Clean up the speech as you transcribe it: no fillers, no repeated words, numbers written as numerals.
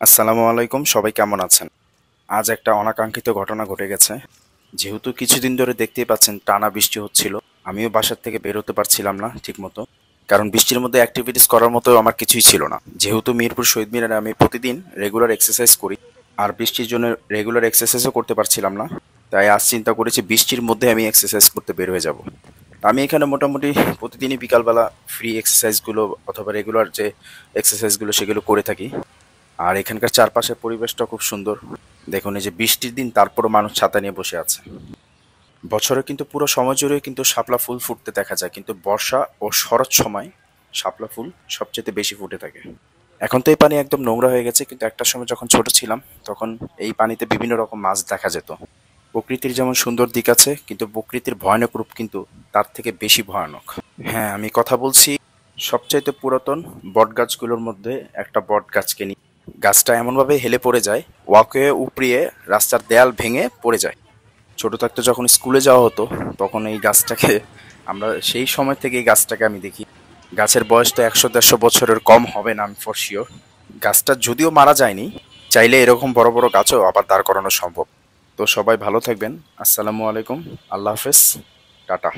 আসসালামু আলাইকুম, সবাই কেমন আছেন? আজ একটা অনাকাঙ্ক্ষিত ঘটনা ঘটে গেছে। যেহেতু কিছুদিন ধরে দেখতেই পাচ্ছেন টানা বৃষ্টি হচ্ছিল, আমিও বাসার থেকে বের হতে পারছিলাম না ঠিকমতো। কারণ বৃষ্টির মধ্যে অ্যাক্টিভিটিস করার মতো আমার কিছুই ছিল না। যেহেতু মিরপুর শহীদ মিনারে আমি প্রতিদিন রেগুলার এক্সারসাইজ করি, আর বৃষ্টির জন্য রেগুলার এক্সারসাইজও করতে পারছিলাম না। তাই আজ চিন্তা করেছি বৃষ্টির মধ্যে আমি এক্সারসাইজ করতে বের হয়ে যাব। আমি এখানে মোটামুটি প্রতিদিনই বিকালবেলা ফ্রি এক্সারসাইজগুলো অথবা রেগুলার যে এক্সারসাইজগুলো সেগুলো করে থাকি। আর এখানকার চারপাশের পরিবেশটা খুব সুন্দর। দেখুন, এই যে বৃষ্টির দিন তারপরও মানুষ ছাতা নিয়ে বসে আছে। বছরে কিন্তু পুরো সময় জুড়ে কিন্তু শাপলা ফুল ফুটতে দেখা যায়, কিন্তু বর্ষা ও শরৎ সময় শাপলা ফুল সবচেয়ে বেশি ফুটে থাকে। এখন তো এই পানি একদম নোংরা হয়ে গেছে, কিন্তু একটা সময় যখন ছোট ছিলাম তখন এই পানিতে বিভিন্ন রকম মাছ দেখা যেত। প্রকৃতির যেমন সুন্দর দিক আছে, কিন্তু প্রকৃতির ভয়ানক রূপ কিন্তু তার থেকে বেশি ভয়ানক। হ্যাঁ, আমি কথা বলছি সবচাইতে পুরাতন বট গাছগুলোর মধ্যে একটা বট গাছকে নিয়ে। গাছটা এমনভাবে হেলে পড়ে যায়, ওয়াকওয়ে উপড়িয়ে রাস্তার দেয়াল ভেঙে পড়ে যায়। ছোট থাকতে যখন স্কুলে যাওয়া হতো, তখন এই গাছটাকে আমরা সেই সময় থেকে এই গাছটাকে আমি দেখি। গাছের বয়সটা 100-150 বছরের কম হবে না, আমি ফর শিওর। গাছটা যদিও মারা যায়নি, চাইলে এরকম বড় বড় গাছও আবার দাঁড় করানো সম্ভব। তো সবাই ভালো থাকবেন। আসসালামু আলাইকুম। আল্লাহ হাফেজ। টাটা।